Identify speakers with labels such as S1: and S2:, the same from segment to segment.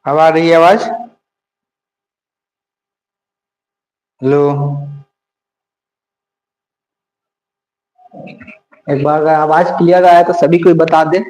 S1: अब आ रही है आवाज? हेलो। एक बार अगर आवाज क्लियर आया तो सभी कोई बता दे।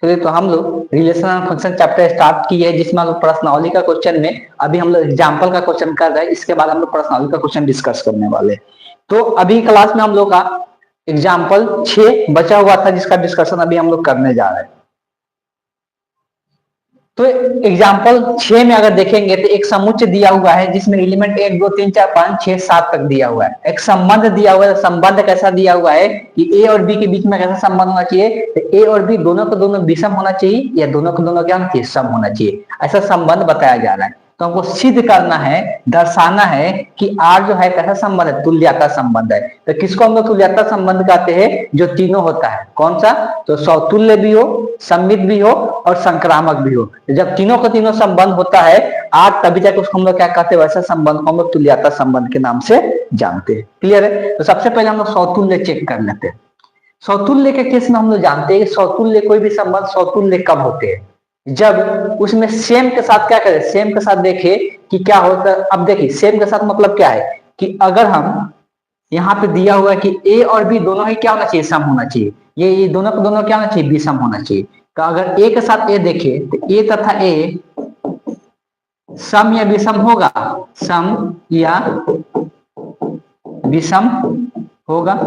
S1: चलिए, तो हम लोग relation and function chapter start किए है, जिसमें हम लोग प्रश्नावली का क्वेश्चन में अभी हम लोग एग्जाम्पल का क्वेश्चन कर रहे हैं। इसके बाद हम लोग प्रश्नावली का क्वेश्चन डिस्कस करने वाले हैं। तो अभी क्लास में हम लोग का एग्जाम्पल 6 बचा हुआ था, जिसका डिस्कशन अभी हम लोग करने जा रहे हैं। तो एग्जाम्पल 6 में अगर देखेंगे तो एक समुच्चय दिया हुआ है, जिसमें एलिमेंट 1 2 3 4 5 6 7 तक दिया हुआ है। एक संबंध दिया हुआ है। संबंध कैसा दिया हुआ है कि ए और बी के बीच में कैसा संबंध होना चाहिए, तो ए और बी दोनों को दोनों विषम होना चाहिए, या दोनों को दोनों क्या होना चाहिए, सम होना चाहिए। ऐसा संबंध बताया जा रहा है। तो हमको सिद्ध करना है, दर्शाना है कि आर जो है कैसा संबंध है, तुल्यता संबंध है। तो किसको हम लोग तुल्यता संबंध कहते हैं, जो तीनों होता है। कौन सा? तो सौतुल्य भी हो, सममित भी हो और संक्रामक भी हो। जब तीनों का तीनों संबंध होता है आर, तभी जाकर उसको हम लोग क्या कहते हैं, वैसा संबंध को हम लोग तुल्यता संबंध के नाम से जानते हैं। क्लियर है? तो सबसे पहले हम लोग सौतुल्य चेक कर लेते हैं। सौतुल्य के केस में हम लोग जानते हैं कि सौतुल्य कोई भी संबंध सौतुल्य कब होते हैं, जब उसमें सेम के साथ क्या करें, सेम के साथ देखे कि क्या होता है। अब देखिए सेम के साथ मतलब क्या है कि अगर हम यहाँ पे दिया हुआ है कि ए और बी दोनों ही क्या होना चाहिए, सम होना चाहिए। ये दोनों को दोनों क्या होना चाहिए, विषम होना चाहिए। तो अगर ए के साथ ए देखे तो ए तथा ए सम या विषम होगा, सम या विषम होगा।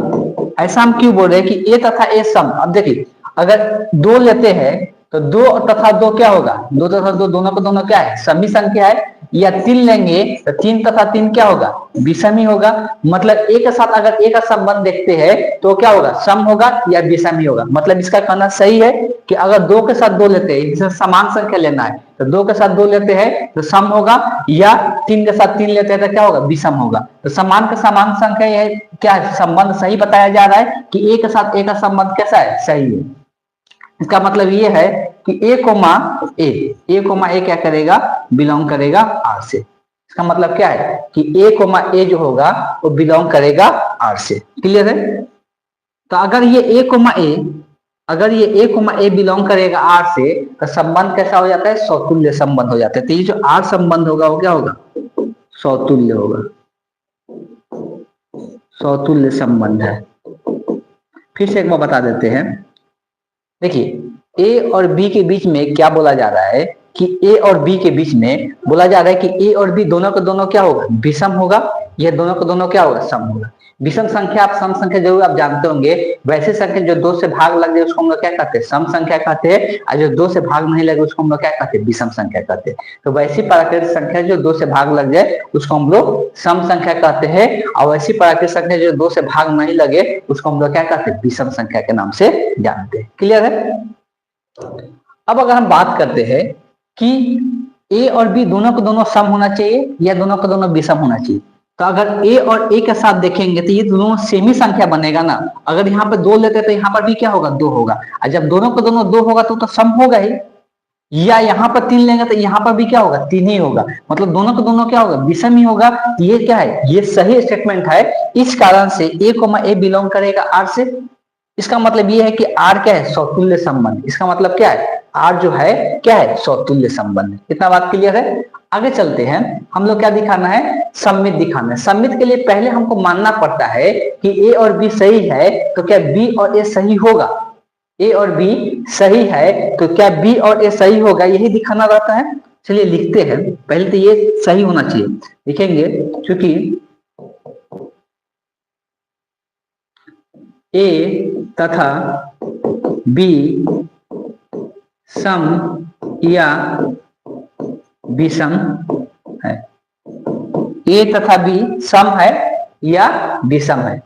S1: ऐसा हम क्यों बोल रहे हैं कि ए तथा ए सम। अब देखिए अगर दो लेते हैं तो दो तथा दो क्या होगा, दो तथा दो दोनों को दोनों क्या है, समी संख्या है। या तीन लेंगे तो तीन तथा तीन क्या होगा, विषमी होगा। मतलब ए के साथ अगर ए का संबंध देखते हैं तो क्या होगा, सम होगा या विषमी होगा। मतलब इसका कहना सही है कि अगर दो के साथ दो लेते हैं, जिसे समान संख्या लेना है, तो दो के साथ दो लेते हैं तो सम होगा, या तीन के साथ तीन लेते हैं तो क्या होगा, विषम होगा। तो समान का समान संख्या यह क्या है, संबंध सही बताया जा रहा है कि ए के साथ ए का संबंध कैसा है, सही है। इसका मतलब ये है कि ए कोमा ए क्या करेगा, बिलोंग करेगा आर से। इसका मतलब क्या है कि ए कोमा ए जो होगा वो बिलोंग करेगा आर से। क्लियर है? तो अगर ये ए कोमा ए, अगर ये ए कोमा ए बिलोंग करेगा आर से, तो संबंध कैसा हो जाता है, सौतुल्य संबंध हो जाता है। तो ये जो आर संबंध होगा वो क्या होगा, सौतुल्य होगा, सौतुल्य संबंध है। फिर से एक बार बता देते हैं। देखिए ए और बी के बीच में क्या बोला जा रहा है कि ए और बी के बीच में बोला जा रहा है कि ए और बी दोनों को दोनों क्या होगा, विषम होगा। यह दोनों को दोनों क्या होगा, सम होगा। विषम संख्या आप सम संख्या जरूर आप जानते होंगे। वैसे संख्या जो दो से भाग लग जाए उसको हम लोग क्या कहते हैं, सम संख्या कहते हैं। और जो दो से भाग नहीं लगे उसको हम लोग क्या कहते हैं, विषम संख्या कहते हैं। तो वैसी प्राकृतिक संख्या जो दो से भाग लग जाए उसको हम लोग सम संख्या कहते हैं, और वैसी प्राकृतिक संख्या जो दो से भाग नहीं लगे उसको हम लोग क्या कहते हैं, विषम संख्या के नाम से जानते हैं। क्लियर है? अब अगर हम बात करते हैं कि ए और बी दोनों को दोनों सम होना चाहिए या दोनों को दोनों विषम होना चाहिए, तो अगर ए और ए के साथ देखेंगे तो ये दोनों सेम ही संख्या बनेगा ना। अगर यहाँ पे दो लेते तो यहाँ पर भी क्या होगा, दो होगा। और जब दोनों को दोनों दो होगा तो सम होगा ही। या यहाँ पर तीन लेंगे तो यहाँ पर भी क्या होगा, तीन ही होगा। मतलब दोनों को दोनों क्या होगा, विषम ही होगा। ये क्या है, ये सही स्टेटमेंट है। इस कारण से ए कोमा ए बिलोंग करेगा आर से। इसका मतलब ये है कि आर क्या है, सौतुल्य संबंध। इसका मतलब क्या है, आर जो है क्या है, सौतुल्य संबंध। इतना बात क्लियर है? आगे चलते हैं। हम लोग क्या दिखाना है, सममित दिखाना है। सममित के लिए पहले हमको मानना पड़ता है कि ए और बी सही है, तो क्या बी और ए सही होगा। ए और बी सही है तो क्या बी और ए सही होगा, यही दिखाना रहता है। चलिए लिखते हैं। पहले तो ये सही होना चाहिए, लिखेंगे। क्योंकि ए तथा बी सम या विषम है। ए तथा बी सम है या विषम है।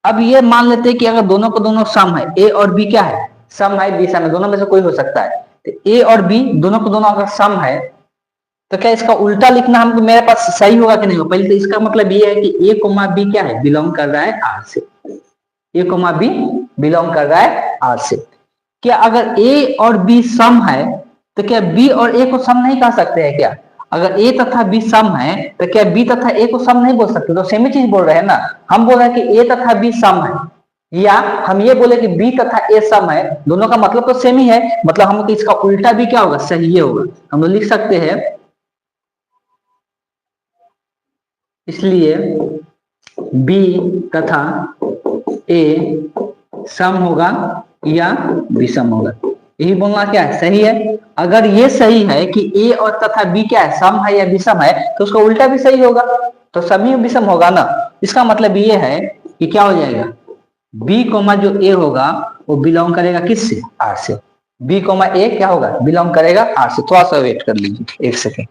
S1: अब ये मान लेते हैं कि अगर दोनों को दोनों सम है, ए और बी क्या है, सम है विषम है, दोनों में से कोई हो सकता है। तो ए और बी दोनों को दोनों अगर सम है तो क्या इसका उल्टा लिखना हमको मेरे पास सही होगा कि नहीं होगा। पहले तो इसका मतलब ये है कि ए कोमा बी क्या है, बिलोंग कर रहा है आर से। ए कोमा बी बिलोंग कर रहा है आर से। क्या अगर ए और बी सम है तो क्या बी और ए को सम नहीं कह सकते हैं क्या? अगर ए तथा बी सम है तो क्या बी तथा ए को सम नहीं बोल सकते? तो सेम ही चीज बोल रहे हैं ना। हम बोल रहे हैं कि ए तथा बी सम है, या हम ये बोले कि बी तथा ए सम है, दोनों का मतलब तो सेम ही है। मतलब हम इसका उल्टा भी क्या होगा? सही ये होगा। हम लोग लिख सकते हैं, इसलिए बी तथा ए सम होगा या विषम होगा। यही बोलना क्या है? सही है। अगर ये सही है कि ए और तथा बी क्या है? सम है या विषम है, तो उसका उल्टा भी सही होगा, तो सम ही विषम होगा ना। इसका मतलब ये है कि क्या हो जाएगा? बी कोमा जो ए होगा वो बिलोंग करेगा किससे? आर से। बी कोमा ए क्या होगा? बिलोंग करेगा आर से। थोड़ा सा वेट कर लीजिए, एक सेकेंड।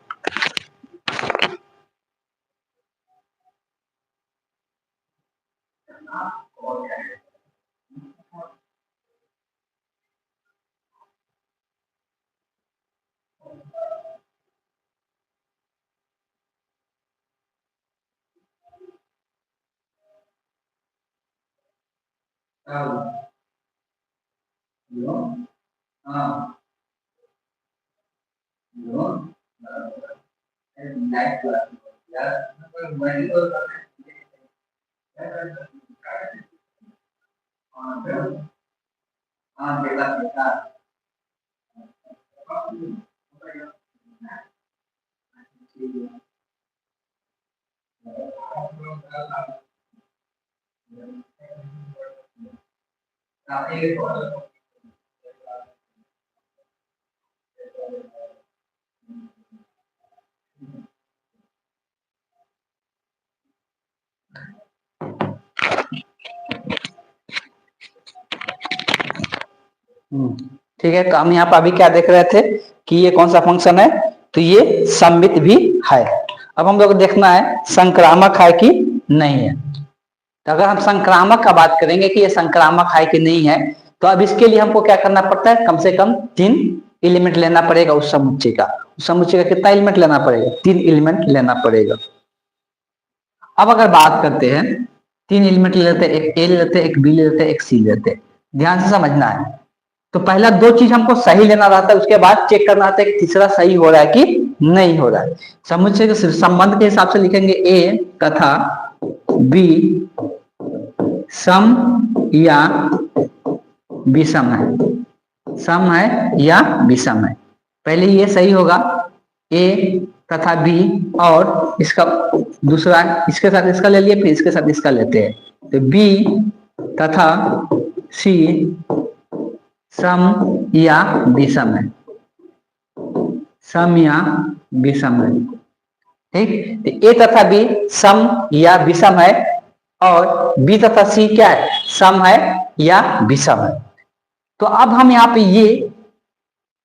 S1: ठीक है, तो हम यहाँ पर अभी क्या देख रहे थे कि ये कौन सा फंक्शन है? तो ये सममित भी है। अब हम लोग को देखना है संक्रामक है कि नहीं है। तो अगर हम संक्रामक का बात करेंगे कि ये संक्रामक है कि नहीं है, तो अब इसके लिए हमको क्या करना पड़ता है? कम से कम 3 एलिमेंट लेना पड़ेगा उस समुच्चय का। उस समुच्चय का कितना एलिमेंट लेना पड़ेगा? 3 एलिमेंट लेना पड़ेगा। अब अगर बात करते हैं, 3 एलिमेंट ले लेते हैं, एक ए ले लेते हैं, एक बी ले लेते हैं, एक सी ले लेते हैं। ध्यान से समझना है। तो पहला 2 चीज हमको सही लेना रहता है, उसके बाद चेक करना रहता है कि तीसरा सही हो रहा है कि नहीं हो रहा है। समुच्चय के संबंध के हिसाब से लिखेंगे ए तथा बी सम या विषम है। सम है या विषम है। पहले ये सही होगा, ए तथा बी, और इसका दूसरा इसके साथ इसका ले लिए, फिर इसके साथ इसका लेते हैं। तो बी तथा सी सम या विषम है। सम या विषम है। ठीक, तो ए तथा बी सम या विषम है, और बी तथा सी क्या है? सम है या विषम है। तो अब हम यहाँ पे ये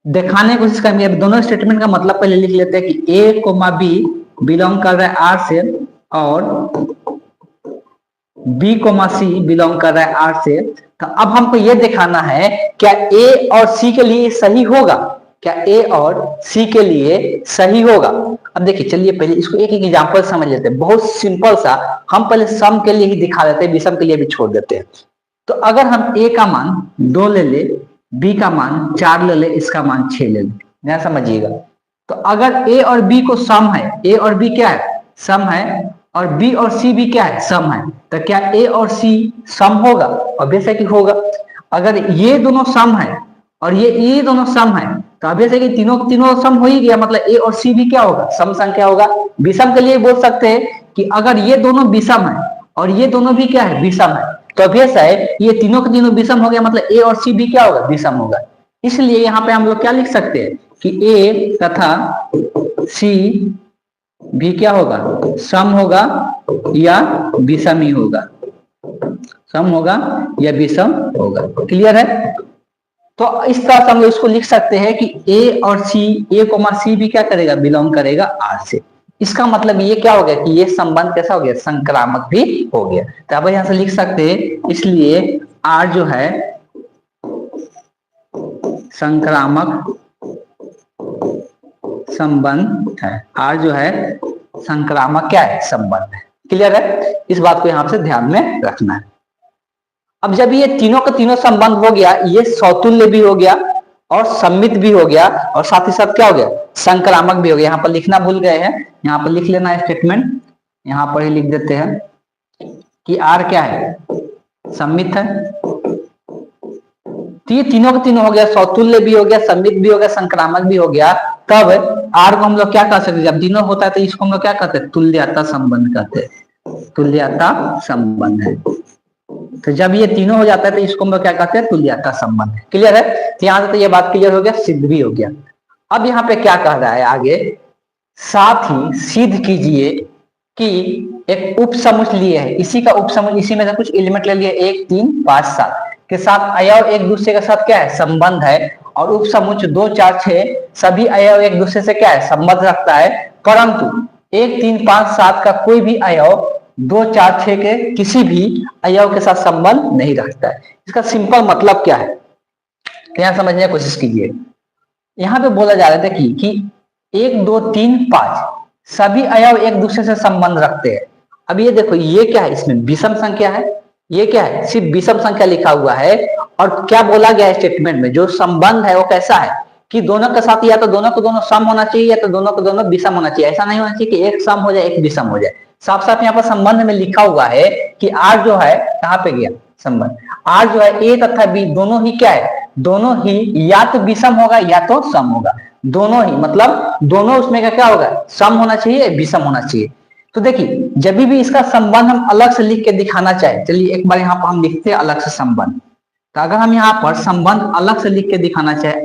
S1: दिखाने की कोशिश करेंगे। दोनों स्टेटमेंट का मतलब पहले लिख लेते हैं कि ए कोमा बी बिलोंग कर रहा है आर से, और बी कोमा सी बिलोंग कर रहा है आर से। तो अब हमको ये दिखाना है क्या ए और सी के लिए सही होगा? क्या ए और सी के लिए सही होगा? अब देखिए, चलिए पहले इसको एक एक एग्जांपल समझ लेते हैं, बहुत सिंपल सा। हम पहले सम के लिए ही दिखा देते हैं, विषम के लिए भी छोड़ देते हैं। तो अगर हम ए का मान 2 ले ले, बी का मान 4 ले ले, इसका मान 6 ले ले, ध्यान समझिएगा। तो अगर ए और बी को सम है, ए और बी क्या है? सम है, और बी और सी भी क्या है? सम है। तो क्या ए और सी सम होगा? ऑब्वियस है कि होगा। अगर ये दोनों सम है और ये दोनों सम है, तो ऑब्वियस है कि तीनों तीनों सम हो ही गया, मतलब ए और सी भी क्या होगा? सम संख्या होगा। विषम के लिए बोल सकते हैं कि अगर ये दोनों विषम है और ये दोनों भी क्या है? विषम है, तो ऑब्वियस है ये तीनों के तीनों विषम हो गया, मतलब ए और सी भी क्या होगा? विषम होगा। इसलिए यहाँ पे हम लोग क्या लिख सकते हैं कि ए तथा सी भी क्या होगा? सम होगा या विषम ही होगा। सम होगा या विषम होगा। क्लियर है? तो इस तरह से हम लोग इसको लिख सकते हैं कि ए और सी, ए कोमा सी भी क्या करेगा? बिलोंग करेगा आर से। इसका मतलब ये क्या हो गया कि ये संबंध कैसा हो गया? संक्रामक भी हो गया। तो अब यहां से लिख सकते हैं, इसलिए आर जो है संक्रामक संबंध है। आर जो है संक्रामक क्या है? संबंध है। क्लियर है? इस बात को यहां से ध्यान में रखना है। अब जब ये तीनों का तीनों संबंध हो गया, ये सौतुल्य भी हो गया और सम्मित भी हो गया, और साथ ही साथ क्या हो गया, संक्रामक भी हो गया। यहाँ पर लिखना भूल गए हैं, यहाँ पर लिख लेना स्टेटमेंट, यहाँ पर ही लिख देते हैं कि आर क्या है, सम्मित है। तो ये तीनों के तीनों हो गया, सौतुल्य भी हो गया, सम्मित भी हो गया, संक्रामक भी हो गया। तब आर को हम लोग क्या कर सकते हैं, जब तीनों होता है तो इसको हम लोग क्या कहते हैं, तुल्यता संबंध कहते हैं, तुल्यता संबंध है। तो जब ये तीनों हो जाता है तो इसको हम लोग क्या कहते हैं, तुल्यता संबंध। क्लियर है, तो यहाँ से तो ये बात क्लियर हो गया, सिद्ध भी हो गया। अब यहाँ पे क्या कह रहा है आगे, साथ ही सिद्ध कीजिए कि एक उपसमुच लिए है, इसी का उपसमुच, इसी में से कुछ एलिमेंट ले लिए 1 3 5 7 के साथ अयव एक दूसरे के साथ क्या है, संबंध है, और उपसमुच 2 4 6 सभी अयव एक दूसरे से क्या है, संबंध रखता है, परंतु 1 3 5 7 का कोई भी अयव 2 4 6 के किसी भी अयव के साथ संबंध नहीं रखता है। इसका सिंपल मतलब क्या है, यहाँ समझने की कोशिश कीजिए। यहाँ पे बोला जा रहा था कि 1 2 3 5 सभी अयव एक दूसरे से संबंध रखते हैं। अब ये देखो, ये क्या है, इसमें विषम संख्या है, ये क्या है, सिर्फ विषम संख्या लिखा हुआ है। और क्या बोला गया है स्टेटमेंट में, जो संबंध है वो कैसा है कि दोनों के साथ या तो दोनों को दोनों सम होना चाहिए, या तो दोनों को दोनों विषम होना चाहिए। ऐसा नहीं होना चाहिए कि एक सम हो जाए एक विषम हो जाए। साफ साफ यहाँ पर संबंध में लिखा हुआ है कि आर जो है, कहाँ पे गया संबंध, आर जो है ए तथा बी दोनों ही क्या है, दोनों ही या तो विषम होगा या तो सम होगा, दोनों ही, मतलब दोनों उसमें क्या होगा, सम होना चाहिए, विषम होना चाहिए। तो देखिए, जब भी इसका संबंध हम अलग से लिख के दिखाना चाहे, चलिए एक बार यहाँ पर हम लिखते हैं अलग से संबंध। तो अगर हम यहाँ पर संबंध अलग से लिख के दिखाना चाहे,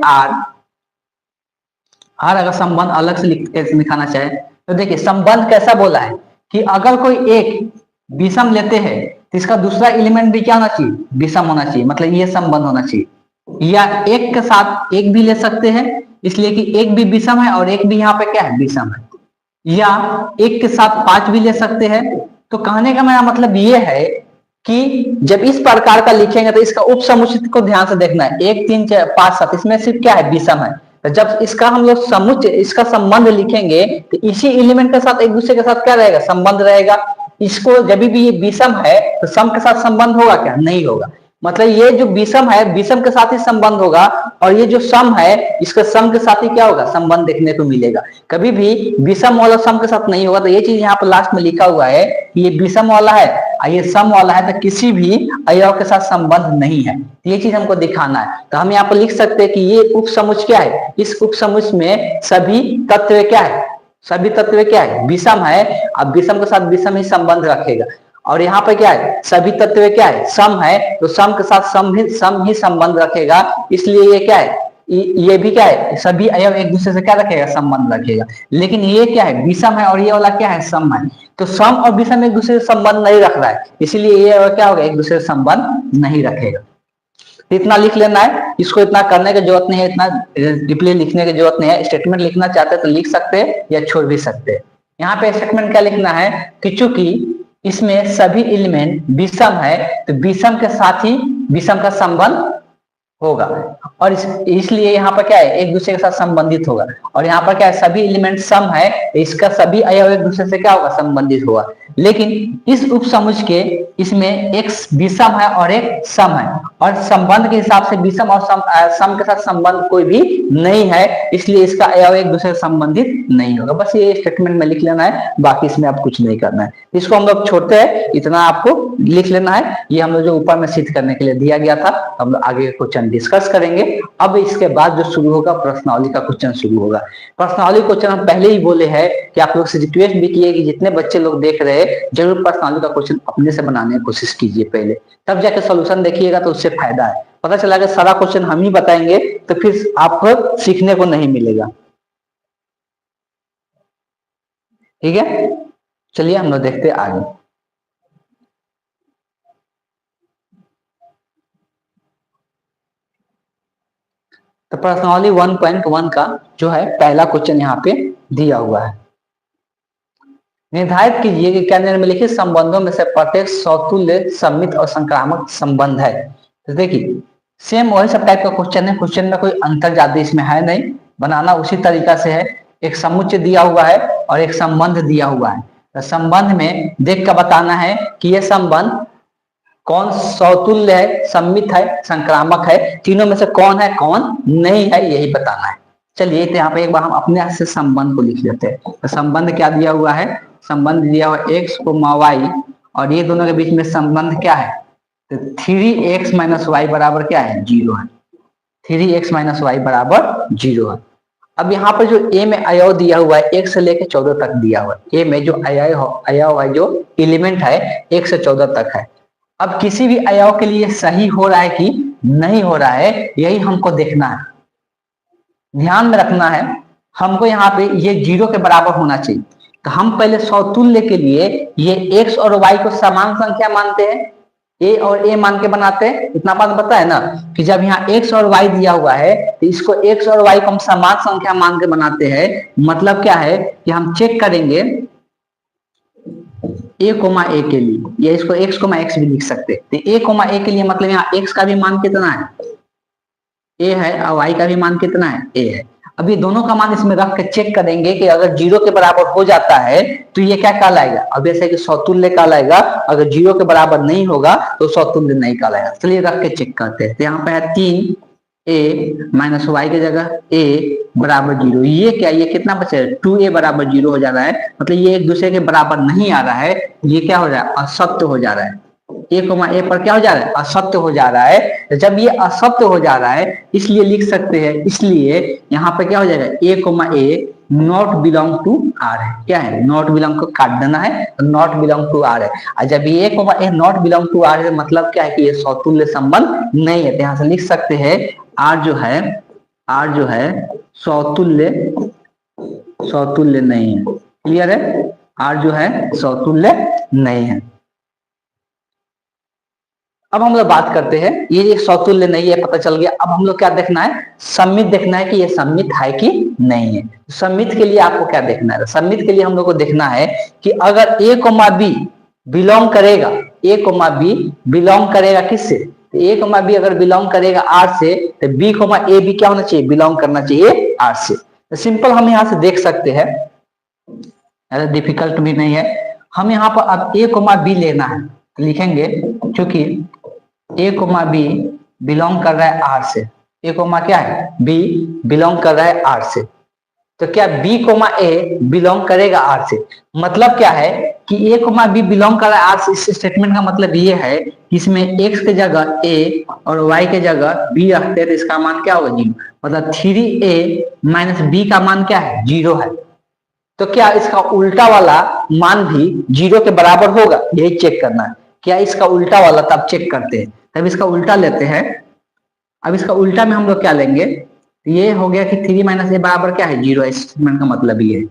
S1: आर अगर संबंध अलग से लिख के दिखाना चाहे, तो देखिए संबंध कैसा बोला है कि अगर कोई एक विषम लेते हैं तो इसका दूसरा एलिमेंट भी क्या होना चाहिए, विषम होना चाहिए, मतलब ये संबंध होना चाहिए। या एक के साथ एक भी ले सकते हैं, इसलिए कि एक भी विषम है और एक भी यहाँ पे क्या है, विषम है। या एक के साथ 5 भी ले सकते हैं। तो कहने का मेरा मतलब ये है कि जब इस प्रकार का लिखेंगे तो इसका उपसमुचित को ध्यान से देखना है, 1 3 4 5 7 इसमें सिर्फ क्या है, विषम है। तो जब इसका हम लोग समुच्चय, इसका संबंध लिखेंगे तो इसी एलिमेंट के साथ एक दूसरे के साथ क्या रहेगा, संबंध रहेगा। इसको जब भी ये विषम है तो सम के साथ संबंध होगा क्या, नहीं होगा। मतलब ये जो विषम है, विषम के साथ ही संबंध होगा, और ये जो सम है, इसके सम के साथ ही क्या होगा, संबंध देखने को मिलेगा। कभी भी विषम वाला सम के साथ नहीं होगा। तो ये चीज यहाँ पर लास्ट में लिखा हुआ है कि ये विषम वाला है और ये सम वाला है, तो किसी भी अयव के साथ संबंध नहीं है। ये चीज हमको दिखाना है। तो हम यहाँ पर लिख सकते हैं कि ये उपसमुच क्या है, इस उपसमुच में सभी तत्व क्या है, सभी तत्व क्या है, विषम है। अब विषम के साथ विषम ही संबंध रखेगा। और यहाँ पे क्या है, सभी तत्व क्या है, सम है, तो सम के साथ सम ही संबंध रखेगा। इसलिए ये क्या है, ये भी क्या है, सभी अयव एक दूसरे से क्या रखेगा, संबंध रखेगा। लेकिन ये क्या है, विषम है, और ये वाला क्या है, सम है। तो सम और विषम एक दूसरे से संबंध नहीं रख रहा है, इसीलिए ये क्या होगा, एक दूसरे से संबंध नहीं रखेगा। इतना लिख लेना है, इसको इतना करने की जरूरत नहीं है, इतना डीपली लिखने की जरूरत नहीं है। स्टेटमेंट लिखना चाहते हैं तो लिख सकते हैं या छोड़ भी सकते हैं। यहाँ पे स्टेटमेंट क्या लिखना है कि चूंकि इसमें सभी एलिमेंट विषम है, तो विषम के साथ ही विषम का संबंध होगा, और इसलिए यहाँ पर क्या है, एक दूसरे के साथ संबंधित होगा। और यहाँ पर क्या है, सभी एलिमेंट सम है, इसका सभी अयव एक दूसरे से क्या होगा, संबंधित होगा। लेकिन इस उपसमुच के इसमें एक विषम है और एक सम है, और संबंध के हिसाब से विषम और सम के साथ संबंध कोई भी नहीं है, इसलिए इसका अयव एक दूसरे से संबंधित नहीं होगा। बस ये स्टेटमेंट में लिख लेना है, बाकी इसमें आप कुछ नहीं करना है। इसको हम लोग छोड़ते हैं, इतना आपको लिख लेना है। ये हम लोग जो ऊपर में सिद्ध करने के लिए दिया गया था, हम लोग आगे क्वेश्चन डिस्कस करेंगे। अब इसके बाद जो शुरू होगा, प्रश्नावली का क्वेश्चन शुरू होगा। प्रश्नावली क्वेश्चन हम पहले ही बोले हैं कि आप लोग से रिक्वेस्ट भी किए कि जितने बच्चे लोग देख रहे हैं जरूर प्रश्नावली का क्वेश्चन अपने से बनाने की कोशिश कीजिए पहले, तब जाके सॉल्यूशन देखिएगा तो उससे फायदा है। पता चला कि सारा क्वेश्चन हम ही बताएंगे तो फिर आपको सीखने को नहीं मिलेगा। ठीक है, चलिए हम लोग देखते आगे। तो प्रश्नावली 1.1 का जो है पहला क्वेश्चन यहाँ पे दिया हुआ है। निर्धारित कीजिए कि क्या निम्नलिखित संबंधों में से प्रत्येक सौतुल्य, सम्मित और संक्रामक संबंध है। तो देखिए सेम वही सब टाइप का क्वेश्चन है, क्वेश्चन में कोई अंतर ज्यादा इसमें है नहीं, बनाना उसी तरीका से है। एक समुच्चय दिया हुआ है और एक संबंध दिया हुआ है। तो संबंध में देख कर बताना है कि यह संबंध कौन सौतुल्य है, सम्मित है, संक्रामक है, तीनों में से कौन है कौन नहीं है यही बताना है। चलिए तो यहाँ पे एक बार हम अपने से संबंध को लिख लेते हैं। तो संबंध क्या दिया हुआ है, संबंध दिया हुआ x y और ये दोनों के बीच में संबंध क्या है, तो 3x माइनस वाई बराबर क्या है, 0 है। 3x माइनस वाई बराबर 0 है। अब यहाँ पर जो a में अयव दिया हुआ है 1 से लेकर 14 तक दिया हुआ है, a में जो अयव है जो एलिमेंट है 1 से 14 तक है। अब किसी भी अयव के लिए सही हो रहा है कि नहीं हो रहा है यही हमको देखना है, ध्यान में रखना है। हमको यहाँ पे ये 0 के बराबर होना चाहिए। तो हम पहले सौतुल्य के लिए ये x और y को समान संख्या मानते हैं, a और a मान के बनाते हैं। इतना बात पता है ना कि जब यहाँ x और y दिया हुआ है तो इसको x और y को हम समान संख्या मान के बनाते हैं। मतलब क्या है कि हम चेक करेंगे a के लिए, या इसको x भी लिख सकते हैं। तो a के लिए मतलब यहाँ x का भी मान कितना है, a है, और y का भी मान कितना है, a है। अब ये दोनों का मान इसमें रख के चेक करेंगे कि अगर 0 के बराबर हो जाता है तो ये क्या कहलाएगा, अब ऐसे कि सौतुल्य कहलाएगा। अगर 0 के बराबर नहीं होगा तो सौतुल्य नहीं कहलाएगा। चलिए रख के चेक करते हैं। तो यहाँ पे है 3a माइनस वाई की जगह a बराबर 0। ये क्या, ये कितना बचे, 2a बराबर 0 हो जा रहा है। मतलब ये एक दूसरे के बराबर नहीं आ रहा है, ये क्या हो रहा है, असत्य हो जा रहा है। a पर क्या हो जा रहा है, असत्य हो जा रहा है। जब ये असत्य हो जा रहा है इसलिए लिख सकते हैं, इसलिए यहाँ पे क्या हो जाएगा, a not belong to R है। क्या है, नॉट बिलोंग को काट देना है, नॉट बिलोंग टू आर है। और जब ये a not belong to R है मतलब क्या है कि ये सौतुल्य संबंध नहीं है। तो यहाँ से लिख सकते हैं आर जो है सौतुल्य नहीं है। क्लियर है, आर जो है सौतुल्य नहीं है। अब हम लोग बात करते हैं, ये सौतुल्य नहीं है पता चल गया। अब हम लोग क्या देखना है, सम्मित देखना है कि ये सम्मित है कि नहीं है। सम्मित के लिए आपको क्या देखना है, सम्मित के लिए हम लोग को देखना है कि अगर a, b बिलोंग करेगा, बिलोंग करेगा किससे, तो a, b अगर बिलोंग करेगा r से तो b, a भी क्या होना चाहिए, बिलोंग करना चाहिए r से। तो सिंपल हम यहाँ से देख सकते हैं, डिफिकल्ट भी नहीं है। हम यहाँ पर अब a, b लेना है, तो लिखेंगे क्योंकि a, b बिलोंग कर रहा है r से, a, क्या है, b बिलोंग कर रहा है r से। तो क्या b, a बिलोंग करेगा r से, मतलब क्या है कि a, b बिलोंग कर रहा है r से। इस स्टेटमेंट का मतलब ये है कि इसमें x के जगह a और y के जगह b रखते हैं तो इसका मान क्या होगा, 0। मतलब 3a माइनस b का मान क्या है, 0 है। तो क्या इसका उल्टा वाला मान भी 0 के बराबर होगा, यही चेक करना है। क्या इसका उल्टा वाला, तब चेक करते हैं। तब इसका उल्टा लेते हैं। अब इसका उल्टा में हम लोग क्या लेंगे, ये हो गया कि 3 माइनस ए बराबर क्या है, 0 है। स्टेटमेंट का मतलब ये है।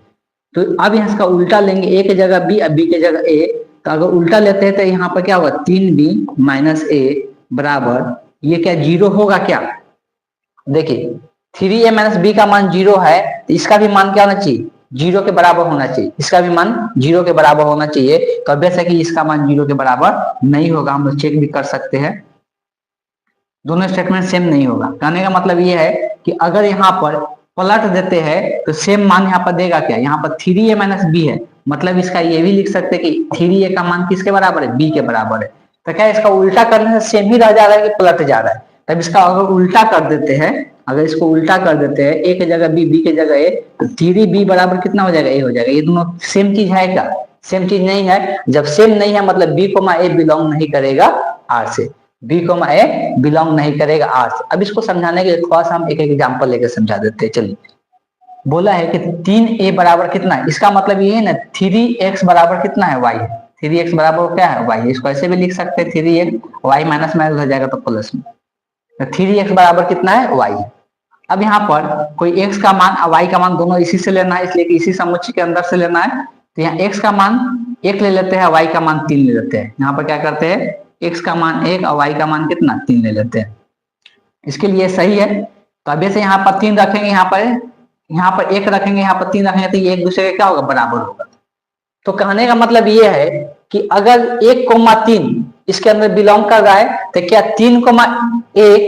S1: तो अब यहाँ इसका उल्टा लेंगे, a के जगह b, b के जगह a। तो अगर उल्टा लेते हैं तो यहाँ पर क्या होगा, 3b माइनस a बराबर, ये क्या 0 होगा क्या, देखिए 3a माइनस b का मान 0 है तो इसका भी मान क्या होना चाहिए, 0 के बराबर होना चाहिए। इसका भी मान 0 के बराबर होना चाहिए। तो अब है कि इसका मान 0 के बराबर नहीं होगा, हम लोग चेक भी कर सकते हैं, दोनों स्टेटमेंट सेम नहीं होगा। कहने का मतलब ये है कि अगर यहाँ पर पलट देते हैं तो सेम मान यहाँ पर देगा क्या, यहाँ पर 3a माइनस b है, मतलब इसका ये भी लिख सकते हैं कि 3a का मान किसके बराबर है, b के बराबर है। तो क्या इसका उल्टा करने से सेम ही रह जा रहा है कि पलट जा रहा है। तब इसका अगर उल्टा कर देते हैं, अगर इसको उल्टा कर देते हैं, a के जगह b, b के जगह a, तो 3b बराबर कितना हो जाएगा, a हो जाएगा। ये दोनों सेम चीज है क्या, सेम चीज नहीं है। जब सेम नहीं है मतलब b, a बिलोंग नहीं करेगा r से, b, a बिलोंग नहीं करेगा r से। अब इसको समझाने के लिए थोड़ा सा हम एक एग्जांपल लेकर समझा देते हैं। चलिए, बोला है कि 3a बराबर कितना है, इसका मतलब ये है ना 3x बराबर कितना है, y है। 3x बराबर क्या है, y। इसको ऐसे भी लिख सकते हैं 3x, y माइनस माइनस हो जाएगा तो प्लस में। 3x बराबर कितना है, y है। अब यहाँ पर कोई x का मान और y का मान दोनों इसी से लेना है, इसलिए कि इसी समुच्चय के अंदर से लेना है। तो यहाँ x का मान 1 ले लेते हैं, y का मान 3 ले लेते हैं। यहाँ पर क्या करते हैं, x का मान 1 और y का मान कितना, 3 ले लेते हैं। इसके लिए सही है। तो अब से यहाँ पर 3 रखेंगे, यहाँ पर 1 रखेंगे, यहाँ पर 3 रखेंगे, तो ये एक दूसरे का क्या होगा, बराबर होगा। तो कहने का मतलब ये है कि अगर 1,3 इसके अंदर बिलोंग कर रहा है तो क्या 3,1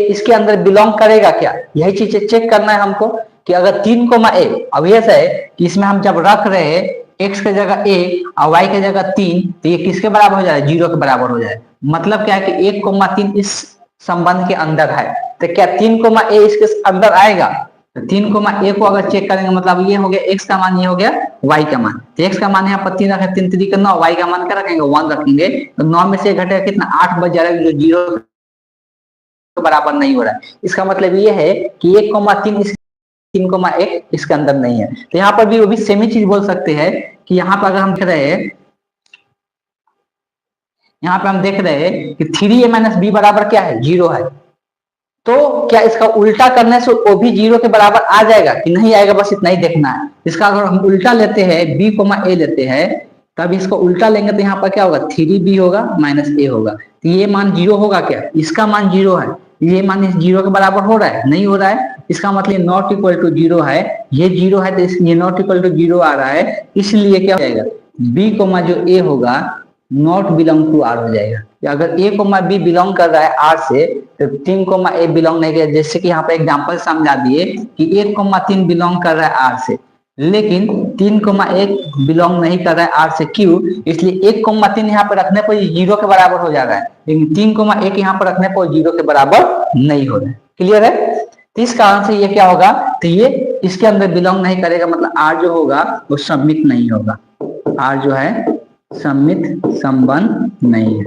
S1: इसके अंदर बिलोंग करेगा क्या, यही चीज चेक करना है हमको कि अगर 3,1, अब ये है कि इसमें हम जब रख रहे हैं x की जगह a और y की जगह 3, तो ये किसके बराबर हो जाए? 0 के बराबर हो जाए। मतलब क्या है कि 1,3 इस संबंध के अंदर है, तो क्या 3,a इसके अंदर आएगा? तो 3,a को अगर चेक करेंगे मतलब ये हो गया x का मान, ये हो गया y का मान। तो x का मान यहाँ पर 3 रखे, 3 3 9, y का मान क्या रखेंगे? 1 रखेंगे। तो 9 में से घटेगा कितना? 8 बच जाएगा, जो 0 के बराबर नहीं हो रहा है। इसका मतलब ये है कि 1,3 इस 3,1 इसके अंदर नहीं है। तो यहाँ पर भी वो भी सेम ही चीज बोल सकते हैं कि यहाँ पर अगर हम देख रहे हैं, यहाँ पे हम देख रहे हैं कि 3a माइनस बी बराबर क्या है? 0 है। तो क्या इसका उल्टा करने से वो भी 0 के बराबर आ जाएगा कि नहीं आएगा? बस इतना ही देखना है। इसका अगर हम उल्टा लेते हैं, b a लेते हैं, तब इसको उल्टा लेंगे तो यहाँ पर क्या होगा? 3b होगा माइनस a होगा। तो ये मान 0 होगा क्या? इसका मान 0 है। ये मान इस 0 के बराबर हो रहा है? नहीं हो रहा है। इसका मतलब नॉट इक्वल टू 0 है। ये 0 है तो ये नॉट इक्वल टू 0 आ रहा है, इसलिए क्या हो जाएगा? b जो a होगा नॉट बिलोंग टू आर हो जाएगा। अगर a b बिलोंग कर रहा है आर से, तो 3,a बिलोंग नहीं कर। जैसे कि यहाँ पे एग्जांपल समझा दिए कि 1,3 बिलोंग कर रहा है आर से, लेकिन 3,1 बिलोंग नहीं कर रहा है आर से। क्यों? इसलिए 1,3 यहाँ पे रखने पर 0 के बराबर हो जा रहा है, लेकिन 3,1 यहाँ पर रखने पर 0 के बराबर नहीं हो रहा है। क्लियर है? तो इस कारण से ये क्या होगा? तो ये इसके अंदर बिलोंग नहीं करेगा, मतलब आर जो होगा वो सबमिट नहीं होगा। आर जो है सममित संबंध नहीं है।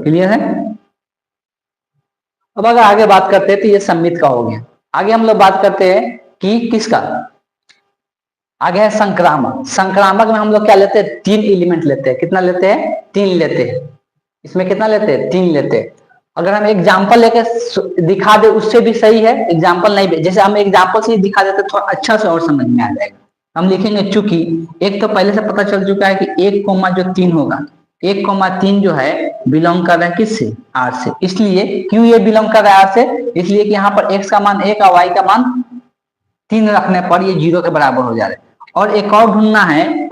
S1: क्लियर है? अब अगर आगे बात करते हैं तो ये सम्मित का हो गया। आगे हम लोग बात करते हैं कि किसका? आगे है संक्रामक। संक्रामक में हम लोग क्या लेते हैं? 3 एलिमेंट लेते हैं। कितना लेते हैं? 3 लेते हैं। इसमें कितना लेते हैं? 3 लेते हैं। अगर हम एग्जाम्पल लेके दिखा दे उससे भी सही है, एग्जाम्पल नहीं, जैसे हम एग्जाम्पल से दिखा देते थोड़ा अच्छा से और समझ में आ जाएगा। हम लिखेंगे चूंकि एक तो पहले से पता चल चुका है कि 1,3 होगा। 1,3 जो है बिलोंग कर रहा है किससे? आर से। इसलिए क्यों ये बिलोंग कर रहा है आर से? इसलिए कि यहाँ पर x का मान 1 और y का मान 3 रखने पर ये 0 के बराबर हो जा रहा है। और एक और ढूंढना है,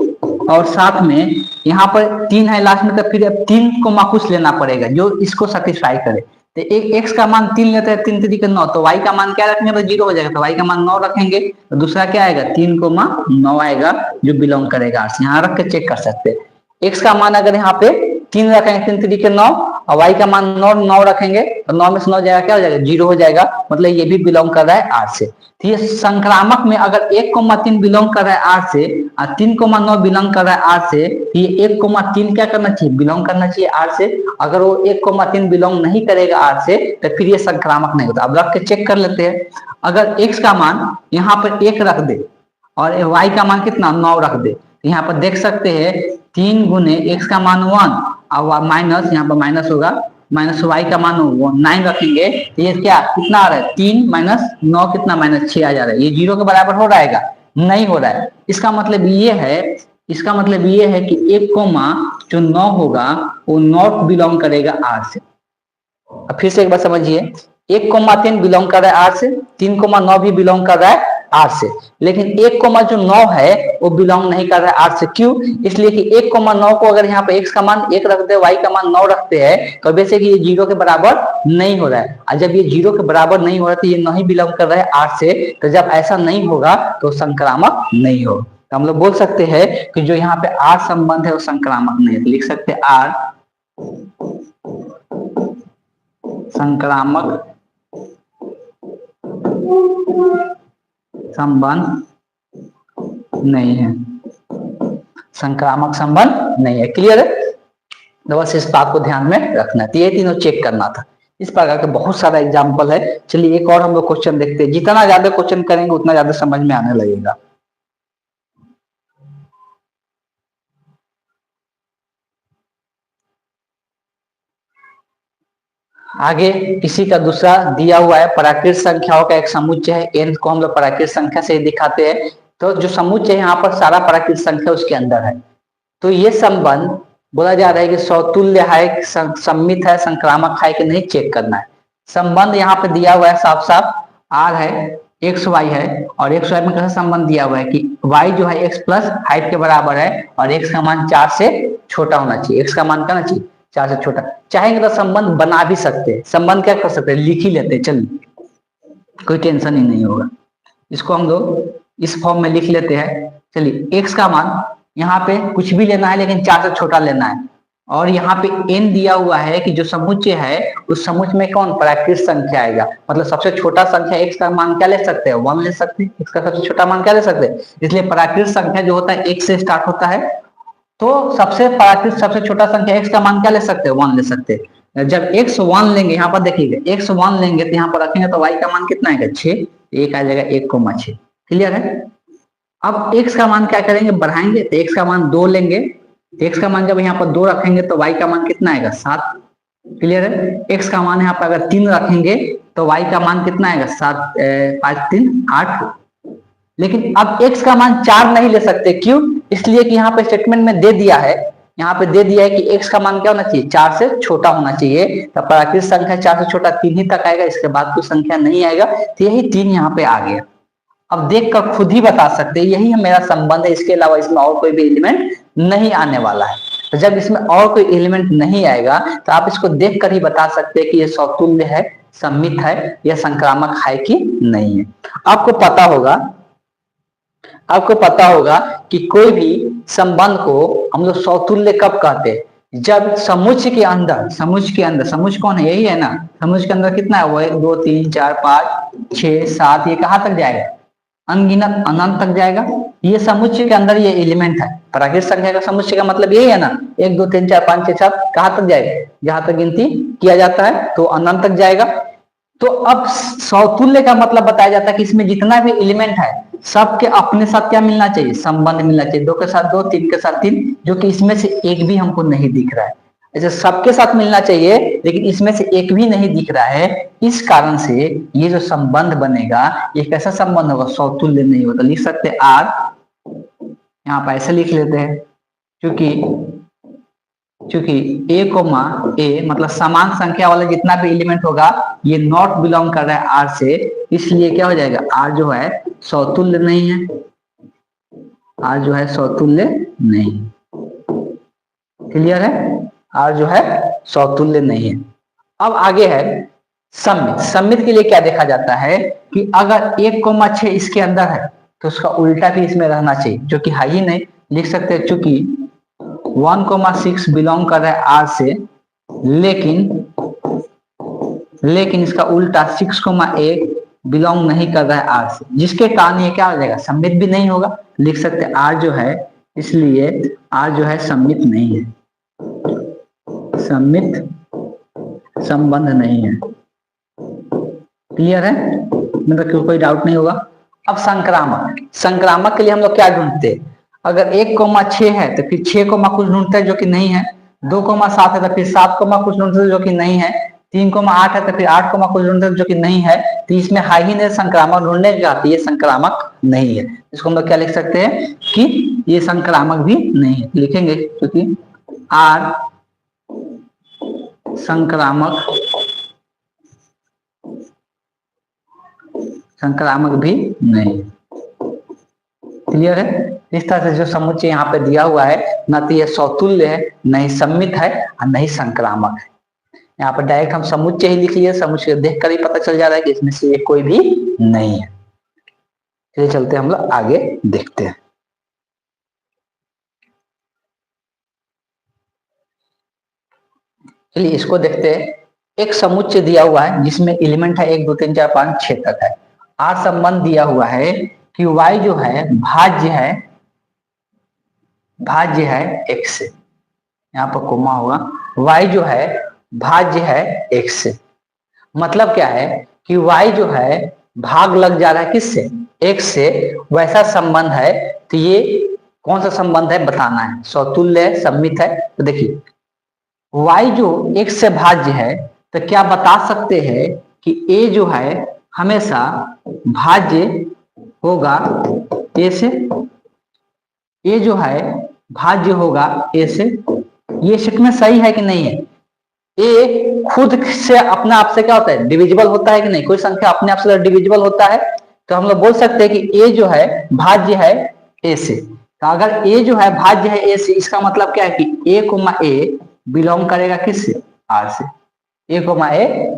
S1: और साथ में यहाँ पर 3 है लास्ट में, तो फिर 3 कुछ लेना पड़ेगा जो इसको सेटिस्फाई करे। तो एक x का मान 3 लेते हैं, 3 3 9, तो y का मान क्या रखेंगे? तो 0 हो जाएगा, तो y का मान 9 रखेंगे। तो दूसरा क्या आएगा? 3,9 आएगा जो बिलोंग करेगा आर से। यहाँ रख के चेक कर सकते हैं। x का मान अगर यहाँ पे 3 रखेंगे, 3 3 9, और y का मान 9 रखेंगे, तो 9 में से 9 जाएगा, क्या हो जाएगा? 0 हो जाएगा। मतलब ये भी बिलोंग कर रहा है आर से। तो ये संक्रामक में अगर 1,3 बिलोंग कर रहा है आर से और 3,9 बिलोंग कर रहा है आर से, तो ये 1,3 क्या करना चाहिए? बिलोंग करना चाहिए आर से। अगर वो 1,3 बिलोंग नहीं करेगा आर से, तो फिर ये संक्रामक नहीं होता। अब रख के चेक कर लेते हैं। अगर x का मान यहाँ पर 1 रख दे और y का मान कितना? 9 रख दे, तो यहाँ पर देख सकते हैं 3 गुने x का मान 1 और माइनस, यहाँ पर माइनस होगा, माइनस y का मान 9 रखेंगे, तो ये क्या कितना आ रहा है? 3 माइनस 9 कितना? माइनस 6 आ जा रहा है। ये 0 के बराबर हो रहेगा? नहीं हो रहा है। इसका मतलब ये है, इसका मतलब ये है कि 1 जो 9 होगा वो नॉट बिलोंग करेगा आर से। अब फिर से एक बार समझिए, 1,3 बिलोंग कर रहा है आर से, 3,9 भी बिलोंग कर रहा है आर से, लेकिन 1, जो 9 है वो बिलोंग नहीं कर रहा है आर से। क्यों? इसलिए कि 1,9 को अगर यहाँ पे x का मान 1 रखते हैं, y का मान 9 रखते हैं, तो वैसे कि ये 0 के बराबर नहीं हो रहा है। और जब ये 0 के बराबर नहीं हो रहा है तो ये नहीं बिलोंग कर रहा है आर से। तो जब ऐसा नहीं होगा तो संक्रामक नहीं होगा। तो हम लोग बोल सकते हैं कि जो यहाँ पे आर संबंध है वो संक्रामक नहीं है। तो लिख सकते हैं आर संक्रामक संबंध नहीं है। संक्रामक संबंध नहीं है। क्लियर है? तो बस इस बात को ध्यान में रखना है। ये तीनों चेक करना था। इस प्रकार के बहुत सारा एग्जाम्पल है। चलिए एक और हम लोग क्वेश्चन देखते हैं। जितना ज्यादा क्वेश्चन करेंगे उतना ज्यादा समझ में आने लगेगा। आगे इसी का दूसरा दिया हुआ है, प्राकृत संख्याओं का एक समुच्चय है। n को हम लोग प्राकृत संख्या से दिखाते हैं। तो जो समुच्चय यहाँ पर सारा प्राकृत संख्या उसके अंदर है। तो ये संबंध बोला जा रहा है कि सौतुल्य है, सम्मित है, संक्रामक है कि नहीं, चेक करना है। संबंध यहाँ पे दिया हुआ है साफ साफ, r है, एक्स वाई है, और एक्स वाई में कैसा संबंध दिया हुआ है कि y जो है x प्लस हाइट के बराबर है और x का मान 4 से छोटा होना चाहिए। x का मान करना चाहिए 4 से छोटा। चाहेंगे तो संबंध बना भी सकते हैं। संबंध क्या कर सकते हैं? लिख ही लेते हैं, चलिए, कोई टेंशन ही नहीं होगा। इसको हम लोग इस फॉर्म में लिख लेते हैं। चलिए x का मान यहाँ पे कुछ भी लेना है लेकिन 4 से छोटा लेना है, और यहाँ पे n दिया हुआ है कि जो समुच्चय है उस समुच्चय में कौन प्राकृत संख्या आएगा, मतलब सबसे छोटा संख्या x का मान क्या ले सकते हैं, 1 ले सकते हैं। x का सबसे छोटा मान क्या ले सकते हैं, इसलिए प्राकृत संख्या जो होता है x से स्टार्ट होता है, तो सबसे छोटा संख्या x का मान क्या ले सकते हैं, 1 ले सकते हैं। जब x 1 लेंगे, यहाँ पर देखिएगा x 1 लेंगे तो यहाँ पर रखेंगे तो y का मान कितना आएगा, 6, एक आ जाएगा 1,6। क्लियर है। अब x का मान क्या करेंगे, बढ़ाएंगे, तो x का मान 2 लेंगे, x का मान जब यहाँ पर 2 रखेंगे तो y का मान कितना आएगा, 7। क्लियर है। x का मान यहाँ पर अगर 3 रखेंगे तो y का मान कितना आएगा, 7, 5 3 8। लेकिन अब x का मान 4 नहीं ले सकते, क्यों, इसलिए कि यहाँ पे स्टेटमेंट में दे दिया है, यहाँ पे दे दिया है कि x का मान क्या होना चाहिए, 4 से छोटा होना चाहिए। तो प्राकृत संख्या 4 से छोटा 3 ही तक आएगा, इसके बाद कोई संख्या नहीं आएगा, तो यही 3 यहाँ पे आ गया। अब देख कर खुद ही बता सकते हैं यही मेरा संबंध है, इसके अलावा इसमें और कोई भी एलिमेंट नहीं आने वाला है। तो जब इसमें और कोई एलिमेंट नहीं आएगा तो आप इसको देख कर ही बता सकते हैं कि ये समतुल्य है, सममित है, या संक्रामक है कि नहीं है। आपको पता होगा कि कोई भी संबंध को हम लोग समतुल्य कब कहते हैं, जब समुच्चय के अंदर समुच्चय कौन है, यही है ना, समुच्चय के अंदर कितना है, वो 1 2 3 4 5 6 7, ये कहाँ तक जाएगा, अनगिनत अनंत तक जाएगा। ये समुच्चय के अंदर ये एलिमेंट है। प्राकृत संख्या का समुच्चय का मतलब यही है ना, 1 2 3 4 5 6 7, कहाँ तक जाएगा, जहां तक गिनती किया जाता है तो अनंत तक जाएगा। तो अब समतुल्य का मतलब बताया जाता है कि इसमें जितना भी एलिमेंट है सबके अपने साथ क्या मिलना चाहिए, संबंध मिलना चाहिए, 2 के साथ 2 3 के साथ 3, जो कि इसमें से एक भी हमको नहीं दिख रहा है। ऐसे सबके साथ मिलना चाहिए लेकिन इसमें से एक भी नहीं दिख रहा है, इस कारण से ये जो संबंध बनेगा ये कैसा संबंध होगा, समतुल्य नहीं होगा। लिख सकते आर, यहाँ पर ऐसे लिख लेते हैं, चूंकि ए कोमा ए मतलब समान संख्या वाला जितना भी एलिमेंट होगा ये नॉट बिलोंग कर रहा है आर से, इसलिए क्या हो जाएगा, आर जो है समतुल्य नहीं है, आर जो है समतुल्य नहीं। क्लियर है, आर जो है समतुल्य नहीं है। अब आगे है सममित। सममित के लिए क्या देखा जाता है कि अगर 1,6 इसके अंदर है तो उसका उल्टा भी इसमें रहना चाहिए, जो कि है ही नहीं। लिख सकते हैं चूंकि 1,6 बिलोंग कर रहा है आर से, लेकिन इसका उल्टा 6,1 बिलोंग नहीं कर रहा है आर से, जिसके कारण ये क्या हो जाएगा, सममित भी नहीं होगा। लिख सकते हैं आर जो है, इसलिए आर जो है सममित नहीं है, सममित संबंध नहीं है। क्लियर है, मतलब कोई डाउट नहीं होगा। अब संक्रामक के लिए हम लोग क्या ढूंढते हैं, अगर 1,6 है तो फिर 6, कुछ ढूंढते हैं जो कि नहीं है, 2,7 है तो फिर 7, कुछ ढूंढते हैं जो कि नहीं है, 3,8 है तो फिर 8, कुछ ढूंढते हैं जो कि नहीं है। तो इसमें है ही नहीं, संक्रामक ढूंढने जाती है, संक्रामक नहीं है। इसको हम लोग क्या लिख सकते हैं कि ये संक्रामक भी नहीं है, लिखेंगे क्योंकि आर संक्रामक भी नहीं। क्लियर है। इस तरह से जो समुच्चय यहाँ पे दिया हुआ है ना तो ये समतुल्य है, नहीं सममित है और नहीं संक्रामक है। यहाँ पर डायरेक्ट हम समुच्चय ही लिख लिए, समुच्चय देख कर ही पता चल जा रहा है कि इसमें से कोई भी नहीं है। चलिए चलते हम लोग आगे देखते हैं। चलिए इसको देखते हैं। एक समुच्चय दिया हुआ है जिसमें एलिमेंट है 1 2 3 4 5 6 तक है। आर संबंध दिया हुआ है कि y जो है भाज्य है x से, यहाँ पर कोमा होगा, y जो है भाज्य है x से। मतलब क्या है कि y जो है भाग लग जा रहा है किससे, x से, वैसा संबंध है। तो ये कौन सा संबंध है बताना है, समतुल्य है, सममित है। तो देखिए y जो x से भाज्य है तो क्या बता सकते हैं कि a जो है हमेशा भाज्य होगा a से, a जो है भाज्य होगा a से। ये स्टेटमेंट सही है कि नहीं है, a खुद से अपने आप से क्या होता है, डिविजिबल होता है कि नहीं, कोई संख्या अपने आप से डिविजिबल होता है। तो हम लोग बोल सकते हैं कि a जो है भाज्य है a से। तो अगर a जो है भाज्य है a से, इसका मतलब क्या है कि a बिलोंग करेगा किससे, r से, a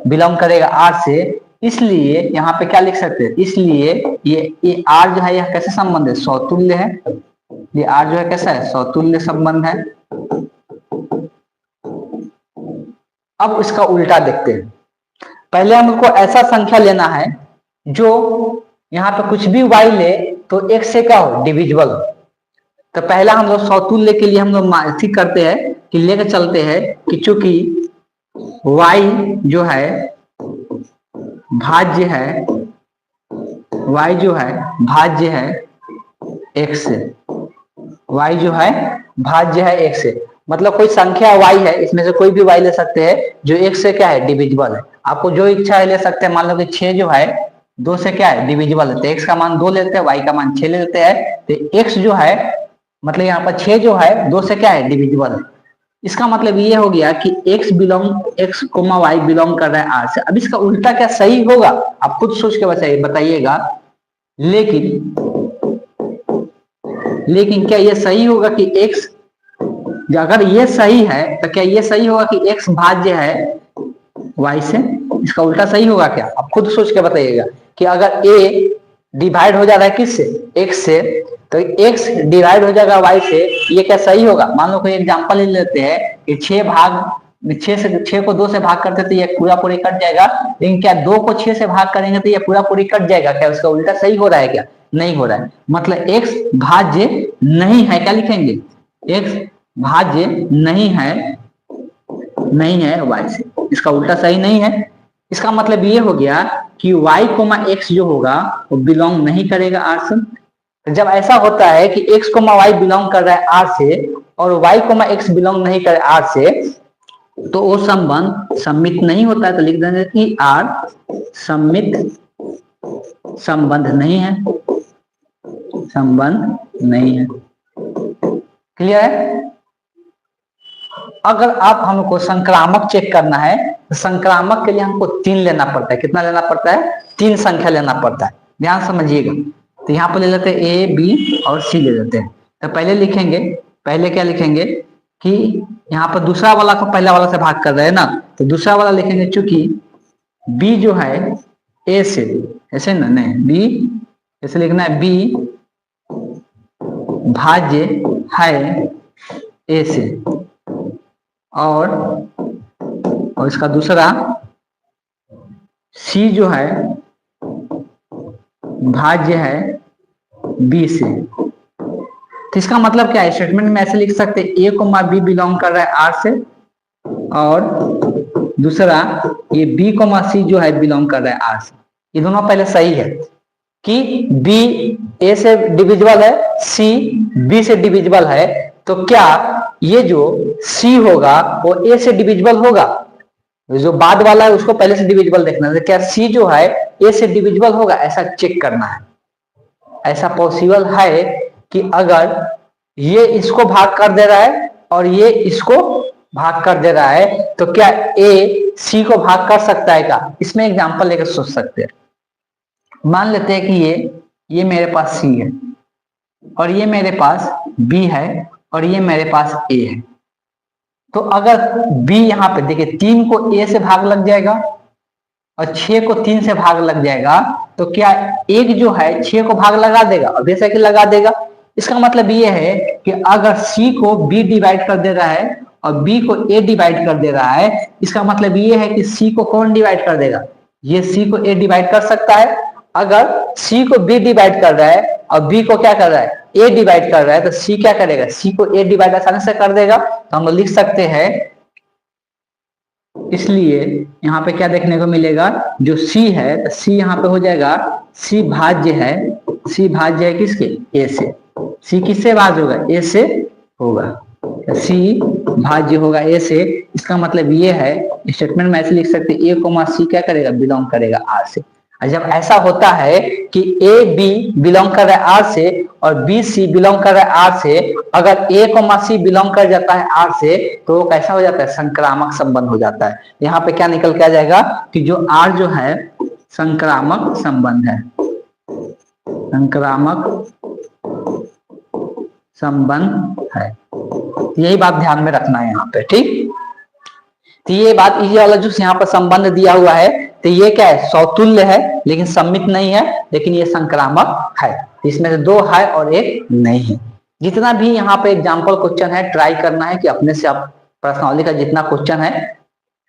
S1: बिलोंग करेगा r से। इसलिए यहाँ पे क्या लिख सकते हैं, इसलिए ये आर जो है यह कैसे संबंध है, सौतुल्य है। ये आर जो है कैसा है, सौतुल्य संबंध है। अब इसका उल्टा देखते हैं। पहले हमको ऐसा संख्या लेना है जो यहाँ पे कुछ भी y ले तो एक से क्या हो, डिविजिबल हो। तो पहला हम लोग सौतुल्य के लिए हम लोग ठीक करते हैं कि लेकर चलते हैं कि चूंकि y जो है भाज्य है, y जो है भाज्य है x से, y जो है भाज्य है x से, मतलब कोई संख्या y है, इसमें से कोई भी y ले सकते हैं जो x से क्या है, डिविजिबल है। आपको जो इच्छा है ले सकते हैं। मान लो कि 6 जो है 2 से क्या है, डिविजिबल है, तो x का मान 2 लेते हैं, y का मान 6 ले लेते हैं, तो x जो है मतलब यहाँ पर 6 जो है 2 से क्या है, डिविजिबल है। इसका मतलब ये हो गया कि x कोमा y बिलोंग कर रहा है r से। अब इसका उल्टा क्या सही होगा, आप खुद सोच के बताइएगा। लेकिन क्या ये सही होगा कि x, अगर ये सही है तो क्या ये सही होगा कि x भाज्य है y से? इसका उल्टा सही होगा क्या, आप खुद सोच के बताइएगा। कि अगर a डिवाइड हो जा रहा है किससे, x से, तो x डिवाइड हो जाएगा y से, ये क्या सही होगा? मान लो कोई एग्जांपल ले लेते हैं कि 6 को 2 से भाग करते तो ये पूरा पूरी कट जाएगा, लेकिन क्या 2 को 6 से भाग करेंगे तो ये पूरा पूरी कट जाएगा? क्या उसका उल्टा सही हो रहा है क्या? नहीं हो रहा है। मतलब x भाज्य नहीं है, क्या लिखेंगे, x भाज्य नहीं है y से, इसका उल्टा सही नहीं है। इसका मतलब ये हो गया कि y, x जो होगा वो बिलोंग नहीं करेगा r से। तो जब ऐसा होता है कि x, y बिलोंग कर रहा है r से और y, x बिलोंग नहीं कर r से, तो वो संबंध सम्मित नहीं होता है। तो लिख देंगे कि r सम्मित संबंध नहीं है, संबंध नहीं है। क्लियर है? अगर आप हमको संक्रामक चेक करना है तो संक्रामक के लिए हमको 3 लेना पड़ता है। कितना लेना पड़ता है? 3 संख्या लेना पड़ता है। ध्यान समझिएगा। तो यहाँ पर ले लेते हैं a, b और c ले लेते हैं। तो पहले क्या लिखेंगे कि यहाँ पर दूसरा वाला को पहला वाला से भाग कर रहे हैं ना, तो दूसरा वाला लिखेंगे चूंकि b जो है a से, ऐसे ना, नहीं b ऐसे लिखना है, b भाज्य है a से, और इसका दूसरा c जो है भाज्य है b से। तो इसका मतलब क्या है, स्टेटमेंट में ऐसे लिख सकते हैं a, b बिलोंग कर रहा है r से, और दूसरा ये b, c जो है बिलोंग कर रहा है r से। ये दोनों पहले सही है कि b a से डिविजिबल है, c b से डिविजिबल है, तो क्या ये जो c होगा वो a से डिविजिबल होगा? जो बाद वाला है उसको पहले से डिविजिबल देखना है। क्या c जो है a से डिविजिबल होगा, ऐसा चेक करना है। ऐसा पॉसिबल है कि अगर ये इसको भाग कर दे रहा है और ये इसको भाग कर दे रहा है, तो क्या a c को भाग कर सकता है क्या? इसमें एग्जांपल लेकर सोच सकते हैं। मान लेते हैं कि ये मेरे पास c है और ये मेरे पास b है और ये मेरे पास a है। तो अगर b यहाँ पे देखिए 3 को a से भाग लग जाएगा और 6 को 3 से भाग लग जाएगा, तो क्या एक जो है 6 को भाग लगा देगा? ऑब्वियस है कि लगा देगा। इसका मतलब ये है कि अगर c को b डिवाइड कर दे रहा है और b को a डिवाइड कर दे रहा है, इसका मतलब ये है कि c को कौन डिवाइड कर देगा? ये c को a डिवाइड कर सकता है। अगर c को b डिवाइड कर रहा है और b को क्या कर रहा है, a डिवाइड कर रहा है, तो c क्या करेगा? c को a डिवाइड आसानी से कर देगा। तो हम लोग लिख सकते हैं, इसलिए यहाँ पे क्या देखने को मिलेगा, जो c है तो c यहाँ पे हो जाएगा c भाज्य है किसके? a से। c किससे भाज्य होगा? a से होगा। c भाज्य होगा a से। इसका मतलब ये है, स्टेटमेंट में ऐसे लिख सकते हैं a, c क्या करेगा? बिलोंग करेगा r से। और जब ऐसा होता है कि a b बिलोंग कर रहा है r से और b c बिलोंग कर रहा है r से, अगर a, c बिलोंग कर जाता है r से, तो कैसा हो जाता है? संक्रामक संबंध हो जाता है। यहाँ पे क्या निकल के आ जाएगा कि जो r जो है संक्रामक संबंध है, संक्रामक संबंध है। यही बात ध्यान में रखना है यहाँ पे, ठीक। तो ये बात, ये वाला जो यहाँ पर संबंध दिया हुआ है तो ये क्या है, सौतुल्य है लेकिन सम्मित नहीं है, लेकिन ये संक्रामक है। इसमें से 2 है और 1 नहीं है। जितना भी यहाँ पे एग्जाम्पल क्वेश्चन है ट्राई करना है कि अपने से आप प्रश्नावली का जितना क्वेश्चन है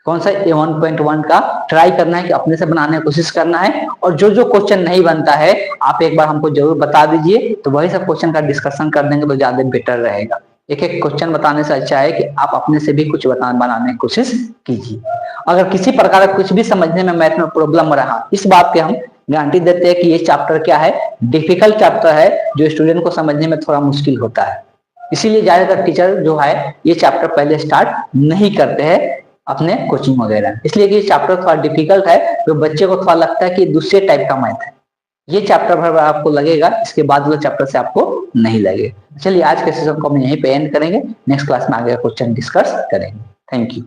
S1: कौन सा 1.1 का ट्राई करना है कि अपने से बनाने की कोशिश करना है। और जो जो क्वेश्चन नहीं बनता है आप एक बार हमको जरूर बता दीजिए, तो वही सब क्वेश्चन का डिस्कशन कर देंगे तो ज्यादा बेटर रहेगा। एक एक क्वेश्चन बताने से अच्छा है कि आप अपने से भी कुछ बनाने की कोशिश कीजिए। अगर किसी प्रकार का कुछ भी समझने में मैथ में प्रॉब्लम रहा, इस बात के हम गारंटी देते हैं कि ये चैप्टर क्या है, डिफिकल्ट चैप्टर है जो स्टूडेंट को समझने में थोड़ा मुश्किल होता है। इसीलिए ज्यादातर टीचर जो है ये चैप्टर पहले स्टार्ट नहीं करते हैं अपने कोचिंग वगैरह, इसलिए कि चैप्टर थोड़ा डिफिकल्ट है तो बच्चे को थोड़ा लगता है कि दूसरे टाइप का मैथ है। ये चैप्टर भर आपको लगेगा, इसके बाद वाले चैप्टर से आपको नहीं लगेगा। चलिए आज के सेशन को हम यहीं पे एंड करेंगे, नेक्स्ट क्लास में आगे क्वेश्चन डिस्कस करेंगे। Thank you.